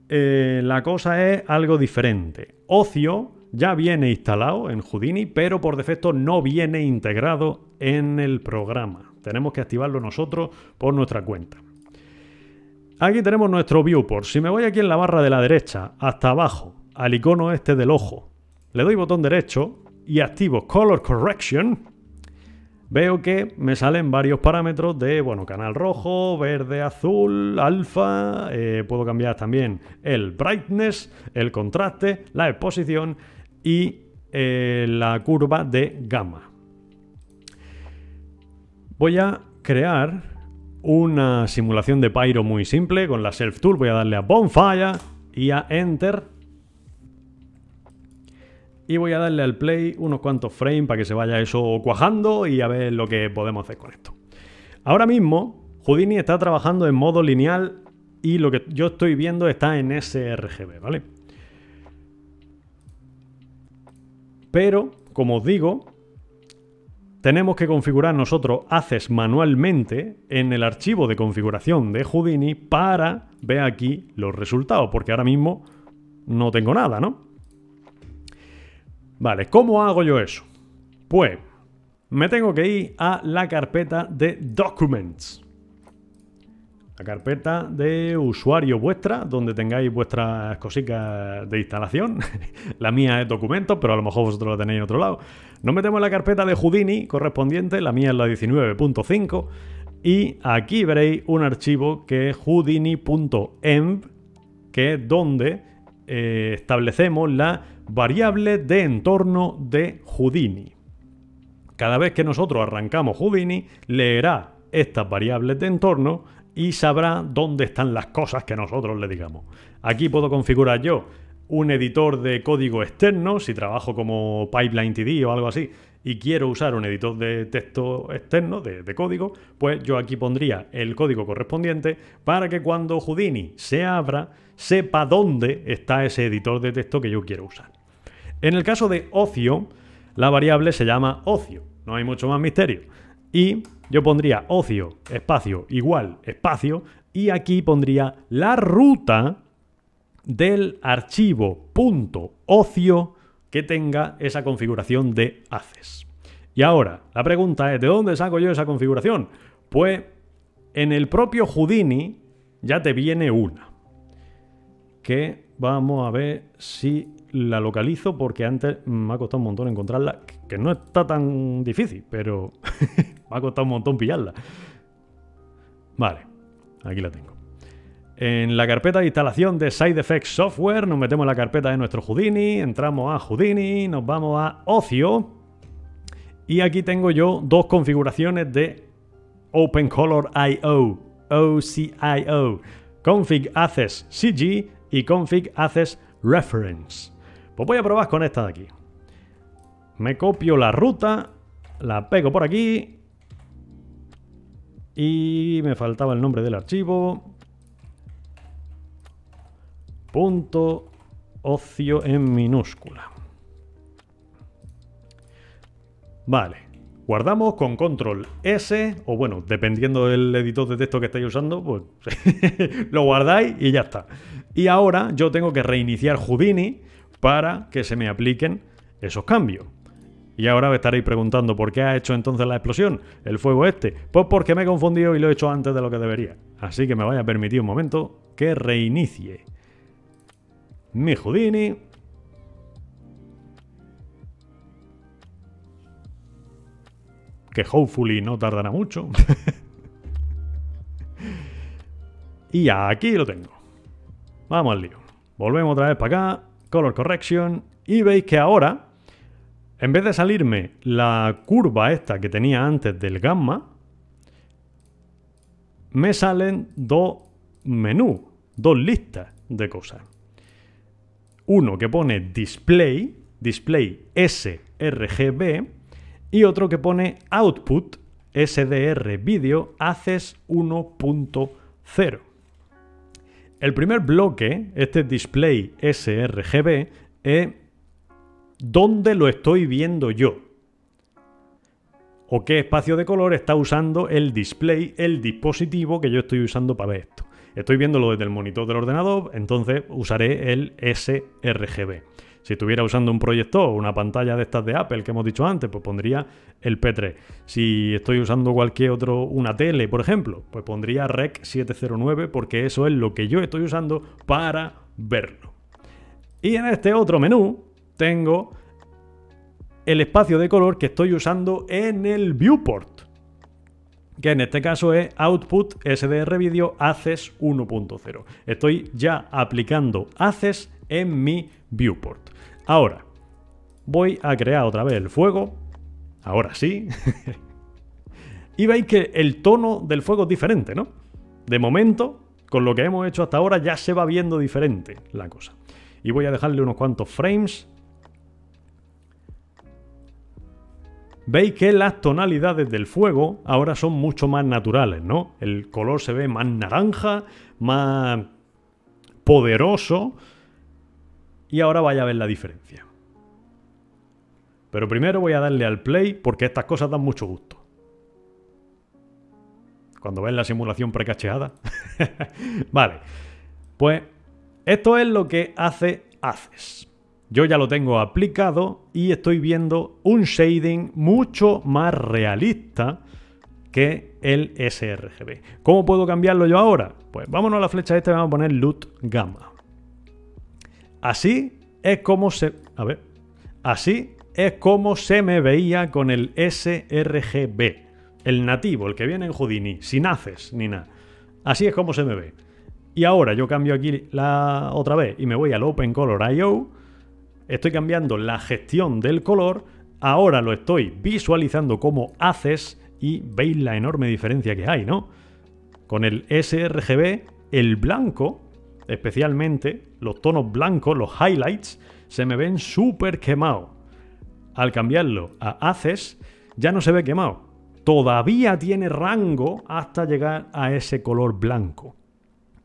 la cosa es algo diferente. Ocio ya viene instalado en Houdini, pero por defecto no viene integrado en el programa. Tenemos que activarlo nosotros por nuestra cuenta. Aquí tenemos nuestro viewport. Si me voy aquí en la barra de la derecha hasta abajo al icono este del ojo, le doy botón derecho y activo Color Correction, veo que me salen varios parámetros de, bueno, canal rojo, verde, azul, alfa, puedo cambiar también el brightness, el contraste, la exposición y la curva de gamma. Voy a crear una simulación de Pyro muy simple con la Self Tool. Voy a darle a Bonfire y a Enter. Y voy a darle al play unos cuantos frames para que se vaya eso cuajando y a ver lo que podemos hacer con esto. Ahora mismo Houdini está trabajando en modo lineal y lo que yo estoy viendo está en sRGB, ¿vale? Pero, como os digo, tenemos que configurar nosotros ACES manualmente en el archivo de configuración de Houdini para ver aquí los resultados, porque ahora mismo no tengo nada, ¿no? Vale, ¿cómo hago yo eso? Pues me tengo que ir a la carpeta de Documents. La carpeta de usuario vuestra, donde tengáis vuestras cositas de instalación. La mía es documentos, pero a lo mejor vosotros la tenéis en otro lado. Nos metemos en la carpeta de Houdini correspondiente, la mía es la 19.5, y aquí veréis un archivo que es houdini.env, que es donde establecemos la variable de entorno de Houdini. Cada vez que nosotros arrancamos Houdini, leerá estas variables de entorno y sabrá dónde están las cosas que nosotros le digamos. Aquí puedo configurar yo un editor de código externo, si trabajo como PipelineTD o algo así, y quiero usar un editor de texto externo, de código, pues yo aquí pondría el código correspondiente para que cuando Houdini se abra, sepa dónde está ese editor de texto que yo quiero usar. En el caso de ocio, la variable se llama ocio, no hay mucho más misterio. Y yo pondría ocio, espacio, igual, espacio, y aquí pondría la ruta del archivo .ocio que tenga esa configuración de haces. Y ahora, la pregunta es, ¿de dónde saco yo esa configuración? Pues en el propio Houdini ya te viene una. Que vamos a ver si la localizo, porque antes me ha costado un montón encontrarla, que no está tan difícil, pero me ha costado un montón pillarla. Vale, aquí la tengo. En la carpeta de instalación de Side Effects Software nos metemos en la carpeta de nuestro Houdini, entramos a Houdini, nos vamos a Ocio y aquí tengo yo dos configuraciones de OpenColor.io, OCIO, Config Access CG y Config Access Reference. Pues voy a probar con esta de aquí. Me copio la ruta, la pego por aquí y me faltaba el nombre del archivo. .ocio en minúscula. Vale. Guardamos con control S, o bueno, dependiendo del editor de texto que estéis usando, pues lo guardáis y ya está. Y ahora yo tengo que reiniciar Houdini para que se me apliquen esos cambios. Y ahora me estaréis preguntando, ¿por qué ha hecho entonces la explosión? El fuego este. Pues porque me he confundido y lo he hecho antes de lo que debería. Así que me vaya a permitir un momento que reinicie mi Houdini. Que hopefully no tardará mucho. Y aquí lo tengo. Vamos al lío. Volvemos otra vez para acá. Color Correction. Y veis que ahora, en vez de salirme la curva esta que tenía antes del gamma, me salen dos menús, dos listas de cosas. Uno que pone Display sRGB, y otro que pone Output SDR Video Access 1.0. El primer bloque, este Display sRGB, es dónde lo estoy viendo yo. O qué espacio de color está usando el display, el dispositivo que yo estoy usando para ver esto. Estoy viéndolo desde el monitor del ordenador, entonces usaré el sRGB. Si estuviera usando un proyector o una pantalla de estas de Apple que hemos dicho antes, pues pondría el P3. Si estoy usando cualquier otro, una tele, por ejemplo, pues pondría Rec 709 porque eso es lo que yo estoy usando para verlo. Y en este otro menú tengo el espacio de color que estoy usando en el viewport, que en este caso es Output SDR Video Access 1.0. Estoy ya aplicando Access en mi viewport. Ahora, voy a crear otra vez el fuego. Ahora sí. Y veis que el tono del fuego es diferente, ¿no? De momento, con lo que hemos hecho hasta ahora, ya se va viendo diferente la cosa. Y voy a dejarle unos cuantos frames. Veis que las tonalidades del fuego ahora son mucho más naturales, ¿no? El color se ve más naranja, más poderoso. Y ahora vaya a ver la diferencia. Pero primero voy a darle al play porque estas cosas dan mucho gusto. Cuando ves la simulación precacheada. Vale. Pues esto es lo que hace Access. Yo ya lo tengo aplicado y estoy viendo un shading mucho más realista que el sRGB. ¿Cómo puedo cambiarlo yo ahora? Pues vámonos a la flecha esta y vamos a poner LUT Gamma. Así es como se... A ver. Así es como se me veía con el sRGB. El nativo, el que viene en Houdini, sin haces ni nada. Así es como se me ve. Y ahora yo cambio aquí la otra vez y me voy al OpenColor.io. estoy cambiando la gestión del color, ahora lo estoy visualizando como haces y veis la enorme diferencia que hay, ¿no? Con el sRGB, el blanco, especialmente los tonos blancos, los highlights, se me ven súper quemados. Al cambiarlo a haces, ya no se ve quemado. Todavía tiene rango hasta llegar a ese color blanco.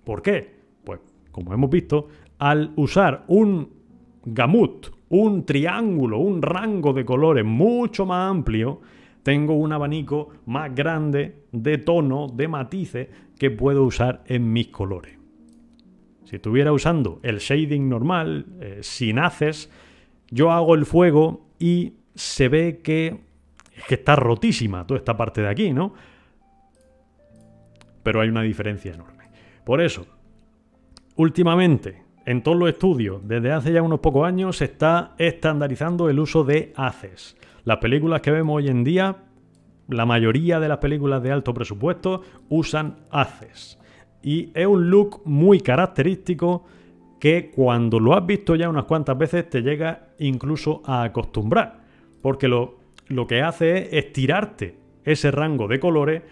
¿Por qué? Pues, como hemos visto, al usar un gamut, un triángulo, un rango de colores mucho más amplio, tengo un abanico más grande de tonos, de matices que puedo usar en mis colores. Si estuviera usando el shading normal, sin haces, yo hago el fuego y se ve que está rotísima toda esta parte de aquí, ¿no? Pero hay una diferencia enorme. Por eso, últimamente, en todos los estudios, desde hace ya unos pocos años, se está estandarizando el uso de haces. Las películas que vemos hoy en día, la mayoría de las películas de alto presupuesto usan haces. Y es un look muy característico que cuando lo has visto ya unas cuantas veces te llega incluso a acostumbrar. Porque lo que hace es estirarte ese rango de colores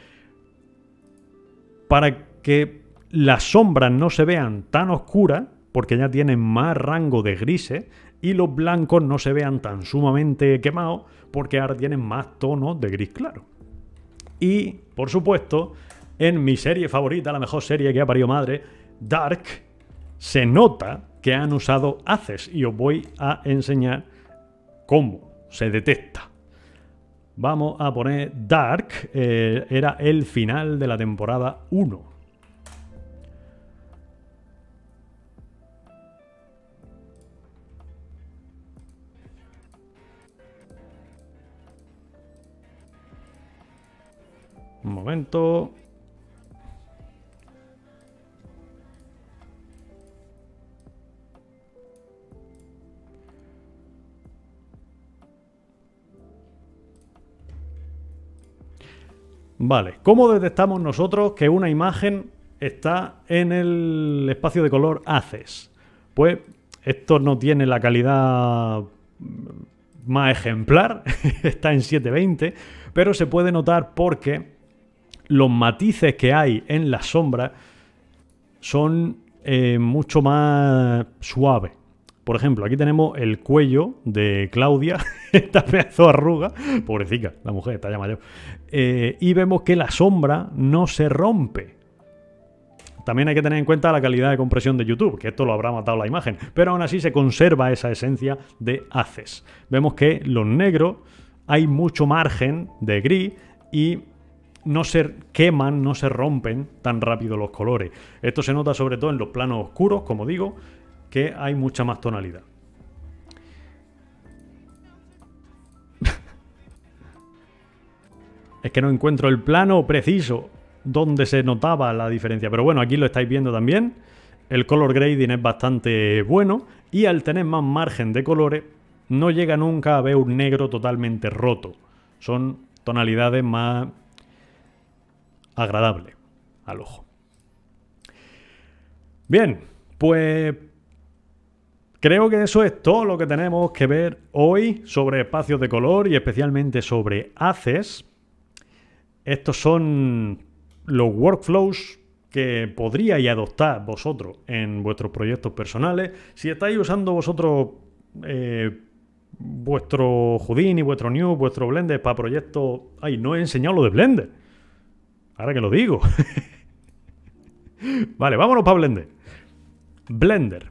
para que las sombras no se vean tan oscuras, porque ya tienen más rango de grises, y los blancos no se vean tan sumamente quemados, porque ahora tienen más tonos de gris claro. Y, por supuesto, en mi serie favorita, la mejor serie que ha parido madre, Dark, se nota que han usado haces, y os voy a enseñar cómo se detecta. Vamos a poner Dark, era el final de la temporada 1. Un momento. Vale, ¿cómo detectamos nosotros que una imagen está en el espacio de color haces? Pues esto no tiene la calidad más ejemplar, está en 720, pero se puede notar porque los matices que hay en la sombra son mucho más suaves. Por ejemplo, aquí tenemos el cuello de Claudia, esta pedazo de arruga, pobrecita, la mujer está ya mayor, y vemos que la sombra no se rompe. También hay que tener en cuenta la calidad de compresión de YouTube, que esto lo habrá matado la imagen, pero aún así se conserva esa esencia de haces. Vemos que los negros hay mucho margen de gris y no se queman, no se rompen tan rápido los colores. Esto se nota sobre todo en los planos oscuros, como digo, que hay mucha más tonalidad. Es que no encuentro el plano preciso donde se notaba la diferencia. Pero bueno, aquí lo estáis viendo también. El color grading es bastante bueno. Y al tener más margen de colores, no llega nunca a ver un negro totalmente roto. Son tonalidades más agradables al ojo. Bien, pues creo que eso es todo lo que tenemos que ver hoy sobre espacios de color y especialmente sobre haces. Estos son los workflows que podríais adoptar vosotros en vuestros proyectos personales. Si estáis usando vosotros vuestro Houdini, vuestro New, vuestro Blender para proyectos... ¡Ay, no he enseñado lo de Blender! Ahora que lo digo. Vale, vámonos para Blender. Blender.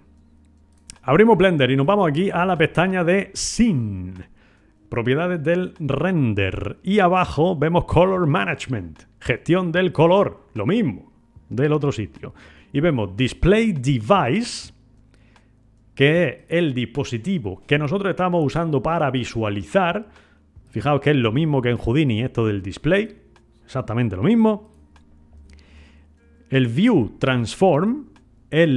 Abrimos Blender y nos vamos aquí a la pestaña de Scene. Propiedades del render. Y abajo vemos Color Management. Gestión del color. Lo mismo del otro sitio. Y vemos Display Device, que es el dispositivo que nosotros estamos usando para visualizar. Fijaos que es lo mismo que en Houdini esto del display. Exactamente lo mismo. El View Transform es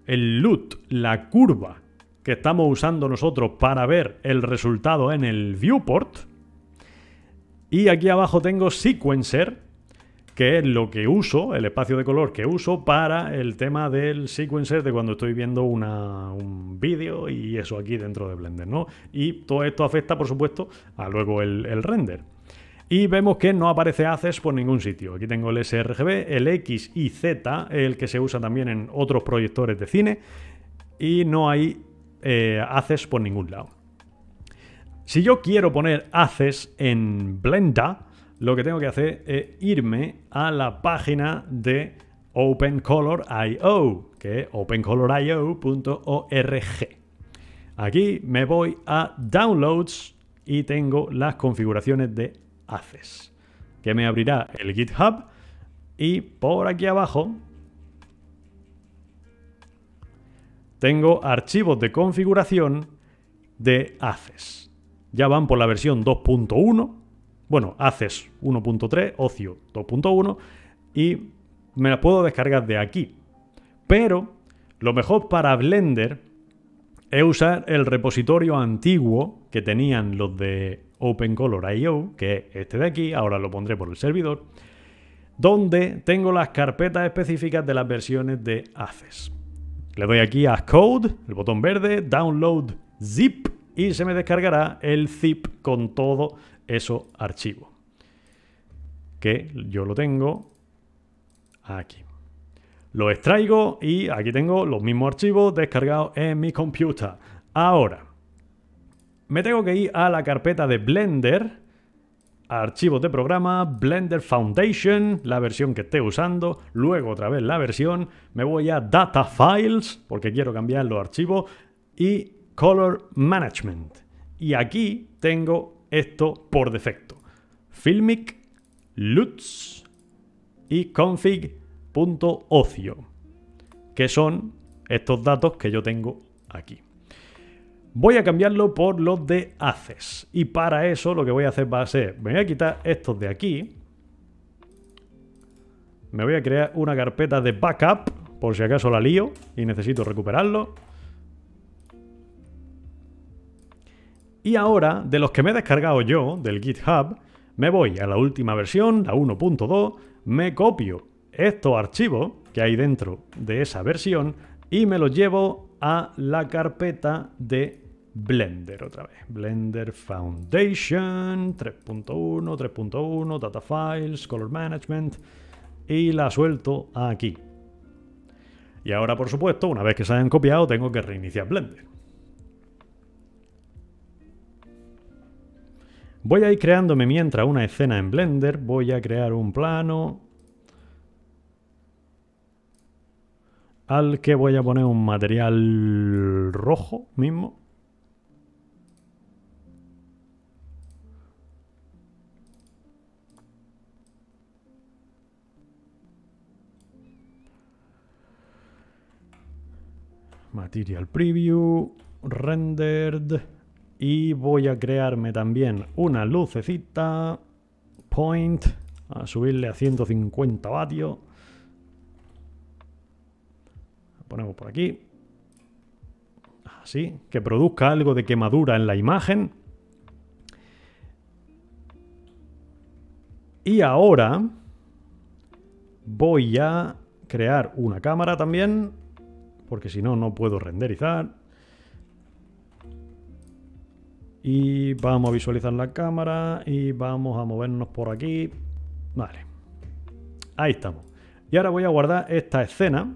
el LUT, la curva que estamos usando nosotros para ver el resultado en el viewport. Y aquí abajo tengo Sequencer, que es lo que uso, el espacio de color que uso para el tema del sequencer de cuando estoy viendo un vídeo y eso aquí dentro de Blender, ¿no? Y todo esto afecta, por supuesto, a luego el render. Y vemos que no aparece Access por ningún sitio. Aquí tengo el sRGB, el X y Z, el que se usa también en otros proyectores de cine, y no hay Access por ningún lado. Si yo quiero poner Access en Blender, lo que tengo que hacer es irme a la página de OpenColor.io, que es opencolor.io.org. Aquí me voy a Downloads y tengo las configuraciones de Access, que me abrirá el GitHub, y por aquí abajo tengo archivos de configuración de Access. Ya van por la versión 2.1. Bueno, Access 1.3, Ocio 2.1, y me las puedo descargar de aquí. Pero lo mejor para Blender es usar el repositorio antiguo que tenían los de OpenColor.io, que es este de aquí, ahora lo pondré por el servidor, donde tengo las carpetas específicas de las versiones de Access. Le doy aquí a Code, el botón verde, Download Zip, y se me descargará el zip con todo esos archivos, que yo lo tengo aquí. Lo extraigo y aquí tengo los mismos archivos descargados en mi computer. Ahora, me tengo que ir a la carpeta de Blender, archivos de programa, Blender Foundation, la versión que esté usando, luego otra vez la versión, me voy a Data Files, porque quiero cambiar los archivos, y Color Management. Y aquí tengo esto por defecto: Filmic, LUTs y config.ocio, que son estos datos que yo tengo aquí. Voy a cambiarlo por los de Access, y para eso lo que voy a hacer va a ser, me voy a quitar estos de aquí, me voy a crear una carpeta de backup por si acaso la lío y necesito recuperarlo. Y ahora, de los que me he descargado yo del GitHub, me voy a la última versión, la 1.2, me copio estos archivos que hay dentro de esa versión y me los llevo a la carpeta de Blender otra vez. Blender Foundation 3.1, 3.1, Data Files, Color Management, y la suelto aquí. Y ahora, por supuesto, una vez que se hayan copiado, tengo que reiniciar Blender. Voy a ir creándome mientras una escena en Blender. Voy a crear un plano al que voy a poner un material rojo mismo. Material Preview, Rendered. Y voy a crearme también una lucecita, Point, a subirle a 150 vatios. La ponemos por aquí. Así, que produzca algo de quemadura en la imagen. Y ahora voy a crear una cámara también, porque si no, no puedo renderizar. Y vamos a visualizar la cámara y vamos a movernos por aquí. Vale. Ahí estamos. Y ahora voy a guardar esta escena,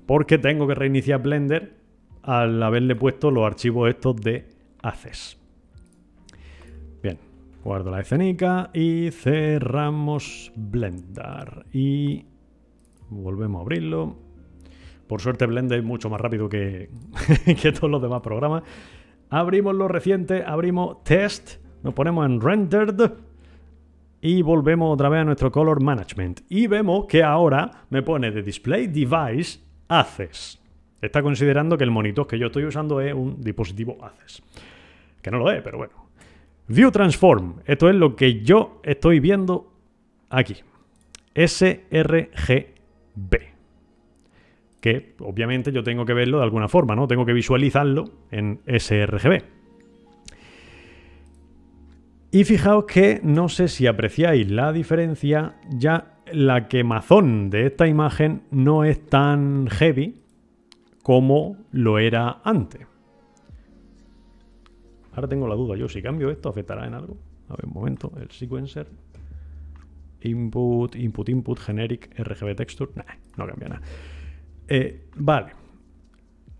porque tengo que reiniciar Blender al haberle puesto los archivos estos de Access. Bien. Guardo la escenica y cerramos Blender. Y volvemos a abrirlo. Por suerte Blender es mucho más rápido que todos los demás programas. Abrimos lo reciente, abrimos Test, nos ponemos en Rendered y volvemos otra vez a nuestro Color Management. Y vemos que ahora me pone de Display Device Access. Está considerando que el monitor que yo estoy usando es un dispositivo Access. Que no lo es, pero bueno. View Transform. Esto es lo que yo estoy viendo aquí. sRGB. Que obviamente yo tengo que verlo de alguna forma, ¿no? Tengo que visualizarlo en sRGB. Y fijaos que no sé si apreciáis la diferencia, ya la quemazón de esta imagen no es tan heavy como lo era antes. Ahora tengo la duda yo, si cambio esto, ¿afectará en algo? A ver, un momento, el sequencer. Input, generic, RGB texture. Nah, no cambia nada. Vale.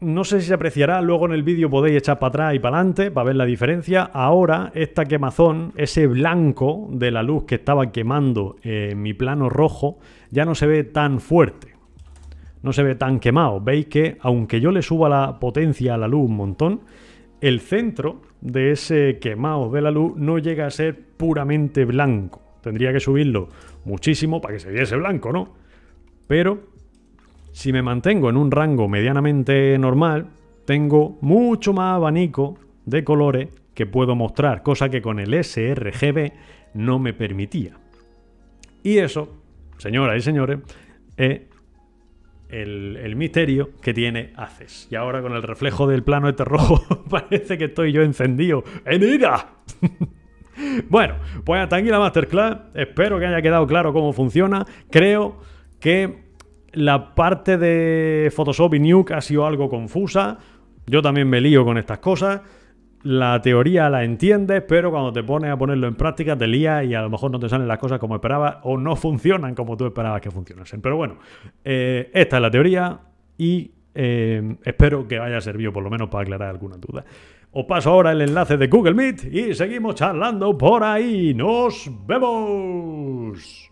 No sé si se apreciará, luego en el vídeo podéis echar para atrás y para adelante para ver la diferencia. Ahora, esta quemazón, ese blanco de la luz que estaba quemando mi plano rojo, ya no se ve tan fuerte. No se ve tan quemado. Veis que, aunque yo le suba la potencia a la luz un montón, el centro de ese quemado de la luz no llega a ser puramente blanco. Tendría que subirlo muchísimo para que se viese blanco, ¿no? Pero si me mantengo en un rango medianamente normal, tengo mucho más abanico de colores que puedo mostrar, cosa que con el sRGB no me permitía. Y eso, señoras y señores, es el misterio que tiene Access. Y ahora con el reflejo del plano este rojo parece que estoy yo encendido en ira. Bueno, pues hasta aquí la Masterclass. Espero que haya quedado claro cómo funciona. Creo que la parte de Photoshop y Nuke ha sido algo confusa. Yo también me lío con estas cosas. La teoría la entiendes, pero cuando te pones a ponerlo en práctica te lías y a lo mejor no te salen las cosas como esperabas o no funcionan como tú esperabas que funcionasen. Pero bueno, esta es la teoría y espero que haya servido por lo menos para aclarar alguna duda. Os paso ahora el enlace de Google Meet y seguimos charlando por ahí. ¡Nos vemos!